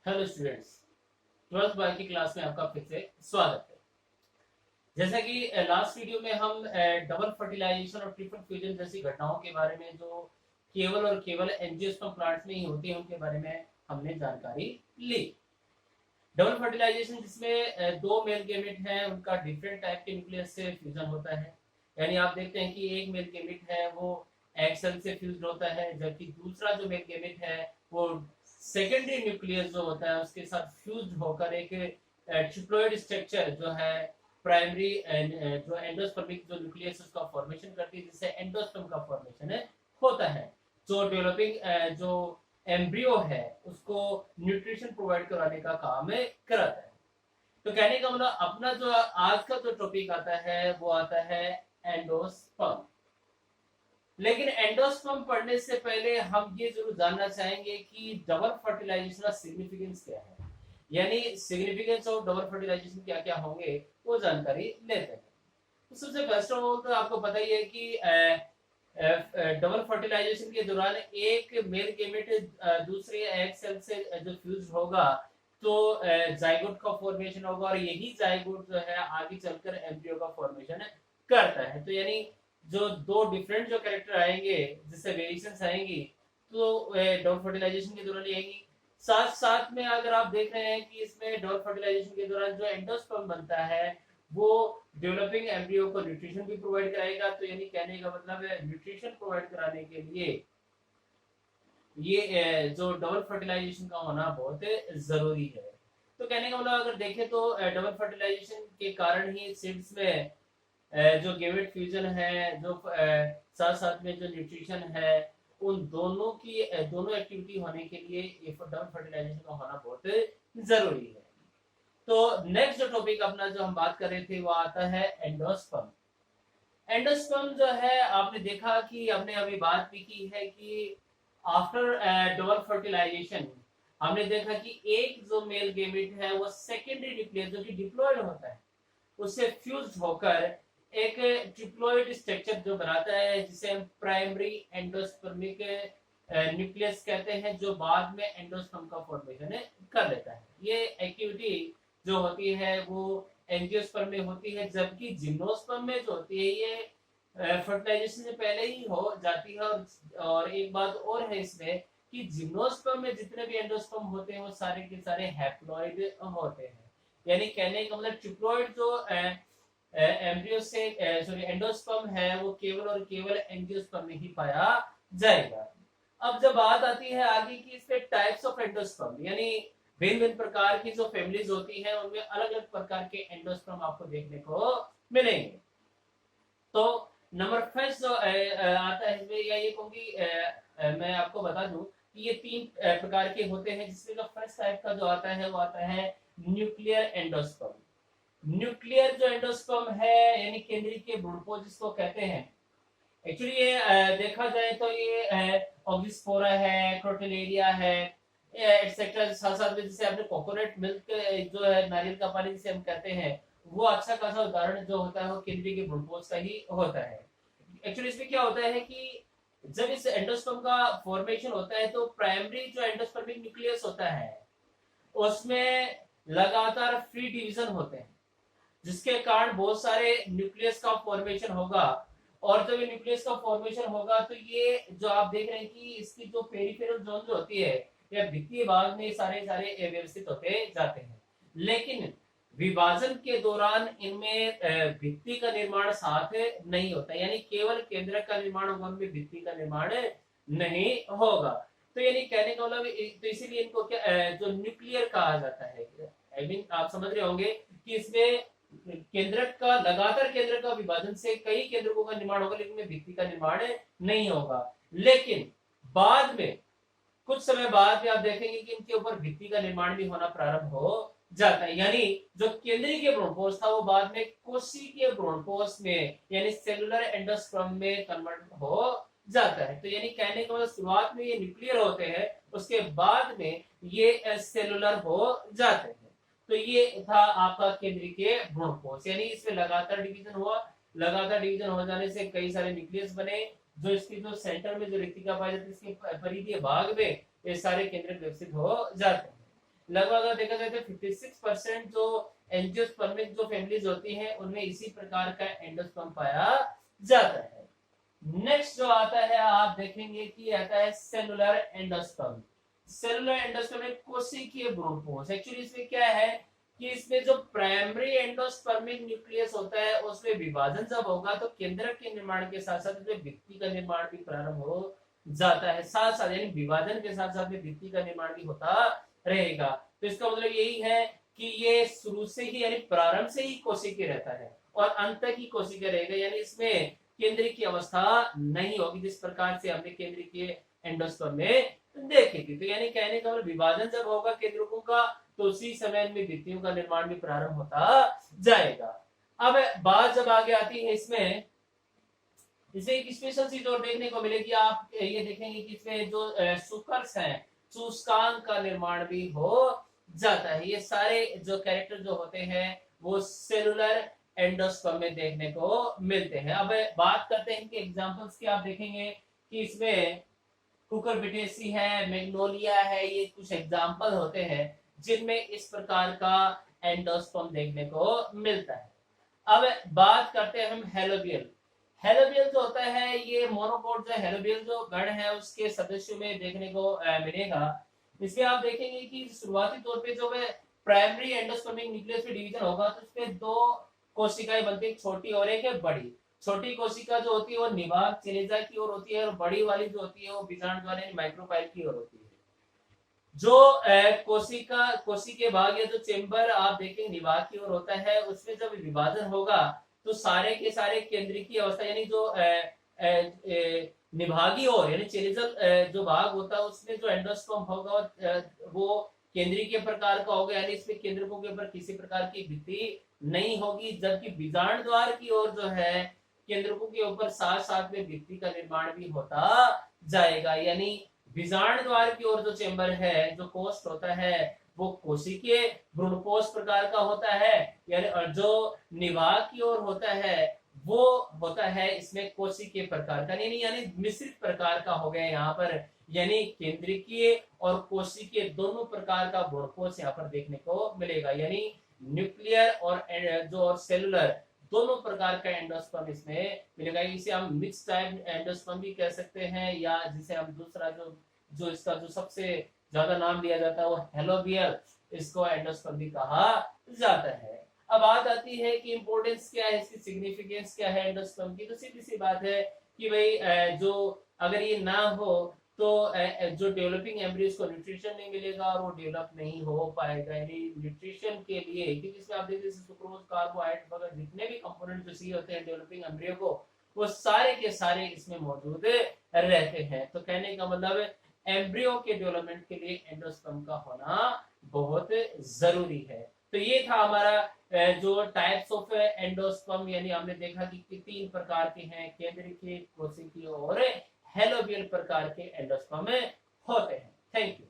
Hello students, 12th bio की class में आपका फिर से स्वागत है। जैसा कि लास्ट वीडियो में हम डबल फर्टिलाइजेशन और ट्रिपल फ्यूजन जैसी घटनाओं के बारे में जो केवल और केवल एंजियोस्पर्म प्लांट्स में ही होती है उनके बारे में हमने जानकारी ली। डबल फर्टिलाइजेशन जिसमें दो मेल गेमेट हैं, उनका डिफरेंट टाइप के न्यूक्लियस से फ्यूजन होता है। यानी आप देखते हैं कि एक मेल गेमेट है वो एग सेल से फ्यूज होता है, जबकि दूसरा जो मेल गेमेट है वो सेकेंडरी न्यूक्लियस जो होता है उसके साथ फ्यूज होकर एक ट्रिप्लोइड स्ट्रक्चर जो है प्राइमरी जो एंडोस्पर्मिक जो न्यूक्लियस उसका फॉर्मेशन करती है, जिससे एंडोस्पर्म का फॉर्मेशन होता है। जो डेवलपिंग जो एम्ब्रियो है उसको न्यूट्रिशन प्रोवाइड कराने का काम कराता है। तो कहने का मतलब अपना जो आज का जो टॉपिक आता है वो आता है एंडोस्पर्म। लेकिन एंडोस्पर्म पढ़ने से पहले हम ये जरूर जानना चाहेंगे कि डबल फर्टिलाइजेशन का सिग्निफिकेंस क्या है, यानी सिग्निफिकेंस ऑफ डबल फर्टिलाइजेशन क्या क्या होंगे वो जानकारी लेते हैं। तो सबसे फर्स्ट ऑफ ऑल तो आपको पता ही है कि डबल फर्टिलाइजेशन के दौरान एक मेल गेमेट दूसरे एग सेल से जो फ्यूज होगा तो जाइगोट का फॉर्मेशन होगा, और यही जाइगोट जो है आगे चलकर एम्ब्रियो का फॉर्मेशन करता है। तो यानी जो दो डिफरेंट जो कैरेक्टर आएंगे जिससे वेरिएशंस आएंगी तो डबल फर्टिलाइजेशन के दौरान आएंगी। साथ साथ में अगर आप देख रहे हैं कि इसमें डबल फर्टिलाइजेशन के दौरान जो एंडोस्पर्म बनता है वो डेवलपिंग एम्ब्रियो को न्यूट्रिशन भी प्रोवाइड कराएगा। तो यानी कहने का मतलब है न्यूट्रिशन प्रोवाइड कराने के लिए ये जो डबल फर्टिलाइजेशन का होना बहुत जरूरी है। तो कहने का मतलब अगर देखें तो डबल फर्टिलाइजेशन के कारण ही सीड्स में जो गेमेट फ्यूजन है, जो साथ साथ में जो न्यूट्रिशन है, उन दोनों की दोनों एक्टिविटी होने के लिए ये डबल फर्टिलाइजेशन का होना बहुत जरूरी है। तो नेक्स्ट जो टॉपिक अपना जो हम बात कर रहे थे वो आता है एंडोस्पर्म। एंडोस्पर्म जो है आपने देखा कि हमने अभी बात भी की है कि आफ्टर डबल फर्टिलाइजेशन हमने देखा कि एक जो मेल गेमेट है वो सेकेंडरी न्यूक्लियस जो कि डिप्लॉयड होता है उससे फ्यूज होकर एक ट्रिप्लोइड स्ट्रक्चर जो बनाता है जिसे हम प्राइमरी एंडोस्पर्मिक न्यूक्लियस कहते हैं, जो बाद में एंडोस्पर्म का फॉर्मेशन कर लेता है। ये एक्टिविटी जो होती है वो एंजियोस्पर्म में होती है, जबकि जिम्नोस्पर्म में जो होती है ये फर्टिलाइजेशन से पहले ही हो जाती है। और एक बात और है इसमें कि जिम्नोस्पर्म में जितने भी एंडोस्पर्म होते हैं वो सारे के सारे हैप्लॉइड होते हैं। यानी कहने का मतलब ट्रिप्लोइड जो एम्ब्रियो से सॉरी एंडोस्पर्म है वो केवल और केवल एंजियोस्पर्म में ही पाया जाएगा। अब जब बात आती है आगे की इसके टाइप्स ऑफ एंडोस्पर्म, यानी भिन्न भिन्न प्रकार की जो फैमिलीज होती है उनमें अलग अलग प्रकार के एंडोस्पर्म आपको देखने को मिलेंगे। तो नंबर फर्स्ट जो आता है इसमें, या ये कहूंगी मैं आपको बता दूं कि ये तीन प्रकार के होते हैं, जिसमें जो फर्स्ट टाइप का जो आता है वो आता है न्यूक्लियर एंडोस्पर्म। न्यूक्लियर जो एंडोस्पर्म है यानी केंद्रीय के भ्रूणपोष जिसको कहते हैं, एक्चुअली ये देखा जाए तो ये ऑक्सिस्पोरा है, क्रोटेलेरिया है एटसेट्रा। साथ साथ में जैसे आपने कोकोनट मिल्क जो है नारियल का पानी जिसे हम कहते हैं, वो अच्छा खासा उदाहरण जो होता है वो केंद्रीय के भ्रूणपोष का ही होता है। एक्चुअली इसमें क्या होता है कि जब इस एंडोस्पर्म का फॉर्मेशन होता है तो प्राइमरी जो एंडोस्पर्मिक न्यूक्लियस होता है उसमें लगातार फ्री डिवीजन होते हैं, जिसके कारण बहुत सारे न्यूक्लियस का फॉर्मेशन होगा। और जब ये न्यूक्लियस का फॉर्मेशन होगा तो ये जो आप देख रहे हैं कि इसकी जो पेरिफेरल जोन जो होती है या भित्तीय भाग में सारे सारे व्यवस्थित होते जाते हैं। लेकिन विभाजन के दौरान इनमें भित्ति का निर्माण साथ नहीं होता, यानी केवल केंद्रक का निर्माण होगा, उनमें भित्ति का निर्माण नहीं होगा। तो यानी कहने का मतलब तो इसीलिए इनको क्या जो न्यूक्लियर कहा जाता है। आई मीन आप समझ रहे होंगे कि इसमें केंद्रक का लगातार केंद्रक का विभाजन से कई केंद्रकों का निर्माण होगा, लेकिन भित्ति का निर्माण नहीं होगा। लेकिन बाद में कुछ समय बाद में आप देखेंगे कि इनके ऊपर भित्ति का निर्माण भी होना प्रारंभ हो जाता है। यानी जो केंद्रीय भ्रूणपोष था वो बाद में कोशिकीय भ्रूणपोष में यानी सेलुलर एंडोस्पर्म में कन्वर्ट हो जाता है। तो यानी कहने का मतलब शुरुआत में ये न्यूक्लियर होते हैं, उसके बाद में ये सेलुलर हो जाते हैं। तो ये था आपका केंद्रीय भ्रूणपोष, यानी इसमें लगातार डिवीजन हुआ। लगातार डिवीजन हो जाने से कई सारे न्यूक्लियस बने, जो इसकी जो सेंटर में जो रिक्तिका पाई जाती है इसके परिधीय भाग में ये सारे केंद्रक विकसित हो जाते हैं। लगभग अगर देखा जाए तो 56% जो एंजियोस्पर्मिक जो फैमिलीज होती हैं उनमें इसी प्रकार का एंडोस्पर्म पाया जाता है। नेक्स्ट जो आता है आप देखेंगे कि आता है सेलुलर एंडोस्पर्म। सेलुलर एंडोस्पर्म एक कोशिकीय भ्रूणपोष। एक्चुअली इसमें क्या है कि इसमें जो प्राइमरी एंडोस्पर्मिक न्यूक्लियस होता है उसमें विभाजन जब होगा तो केंद्रक के निर्माण के साथ साथ भित्ति का निर्माण भी प्रारंभ हो जाता है, साथ साथ यानी विभाजन के साथ साथ में भित्ति का निर्माण भी होता रहेगा। तो इसका मतलब यही है कि ये शुरू से ही यानी प्रारंभ से ही कोशिकीय रहता है और अंत तक ही कोशिकीय रहेगा, यानी इसमें केंद्रीय की अवस्था नहीं होगी जिस प्रकार से हमने केंद्रीय के एंडोस्पर्म में देखी थी। तो यानी कहने का मतलब विभाजन जब होगा केंद्रकों का तो उसी समय में भित्तियों का निर्माण भी प्रारंभ होता जाएगा। अब बात जब आगे आती है इसमें इसे एक स्पेशल चीज और देखने को मिलेगी। आप ये देखेंगे कि इसमें जो सुकर्स हैं सूचकांक का निर्माण भी हो जाता है। ये सारे जो कैरेक्टर जो होते हैं वो सेलुलर एंडोस्पर्म में देखने को मिलते हैं। अब बात करते हैं कि एग्जांपल्स की। आप देखेंगे कि इसमें कुकुरबिटेसी है, मैग्नोलिया है, ये कुछ एग्जांपल होते हैं जिनमें इस प्रकार का एंडोस्पर्म देखने को मिलता है। अब बात करते हैं हम हेलोबियल। हेलोबियल जो होता है ये मोनोकोट जो हेलोबियल जो गण है उसके सदस्यों में देखने को मिलेगा। इसमें आप देखेंगे कि शुरुआती तौर पे जो है प्राइमरी एंडोस्पर्मिक न्यूक्लियस में डिवीजन होगा तो इसमें दो कोशिकाएं बनती है, एक छोटी और एक है बड़ी। छोटी कोशिका जो होती है वो निवाहक चिलिजा की ओर होती है और बड़ी वाली जो होती है वो बीजांड वाले माइक्रोपाइल की ओर होती है। जो कोशिके भाग या जो चेंबर आप देखेंगे निवाहक की ओर होता है उसमें जब विभाजन होगा तो सारे के सारे केंद्रीय की अवस्था यानी जो निभागी ओर यानी चिलिजल जो भाग होता है उसमें जो एंडोस्पर्म होगा वो केंद्रीय के प्रकार का होगा, यानी इसमें केंद्रकों के ऊपर किसी प्रकार की भित्ति नहीं होगी। जबकि बीजांड द्वार की ओर जो है केंद्रकों के ऊपर साथ साथ में भित्ति का निर्माण भी होता जाएगा। यानी बीजांड द्वार की ओर जो चेंबर है जो कोष्ठ होता है वो कोशिकीय भ्रूणपोष प्रकार का होता है, यानी जो निवाहक की ओर होता है वो होता है इसमें कोशिकीय प्रकार का, यानी मिश्रित प्रकार का हो गया यहाँ पर। यानी केंद्रीय और कोशिकीय दोनों प्रकार का भ्रूणपोष यहाँ पर देखने को मिलेगा। यानी न्यूक्लियर और जो और सेलुलर दोनों प्रकार का एंडोस्पर्म इसमें मिलेगा। इसे हम मिक्स टाइप एंडोस्पर्म भी कह सकते हैं या जिसे हम दूसरा जो इसका जो सबसे ज्यादा नाम लिया जाता है वो हेलोबियल, इसको एंडोस्पर्म भी कहा जाता है। अब बात आती है कि इंपॉर्टेंस क्या है, इसकी सिग्निफिकेंस क्या है एंडोस्पर्म की। तो सीधी सी बात है कि भाई जो अगर ये ना हो तो जो डेवलपिंग एम्ब्रियोज को न्यूट्रिशन नहीं मिलेगा और वो डेवलप नहीं हो पाएगा। यानी न्यूट्रिशन के लिए क्योंकि इसमें आप देखिए सुक्रोज कार्बोहाइड्रेट वगैरह जितने भी कंपोनेंट जो चाहिए होते हैं डेवलपिंग एम्ब्रियो को वो सारे के सारे इसमें मौजूद रहते हैं। तो कहने का मतलब एम्ब्रियो के डेवलपमेंट के लिए एंडोस्पर्म का होना बहुत जरूरी है। तो ये था हमारा जो टाइप्स ऑफ एंडोस्पर्म, यानी हमने देखा कि तीन प्रकार के हैं, केंद्रीय, कोशिकीय और हेलोबियल प्रकार के एंडोस्पर्म होते हैं। Thank you.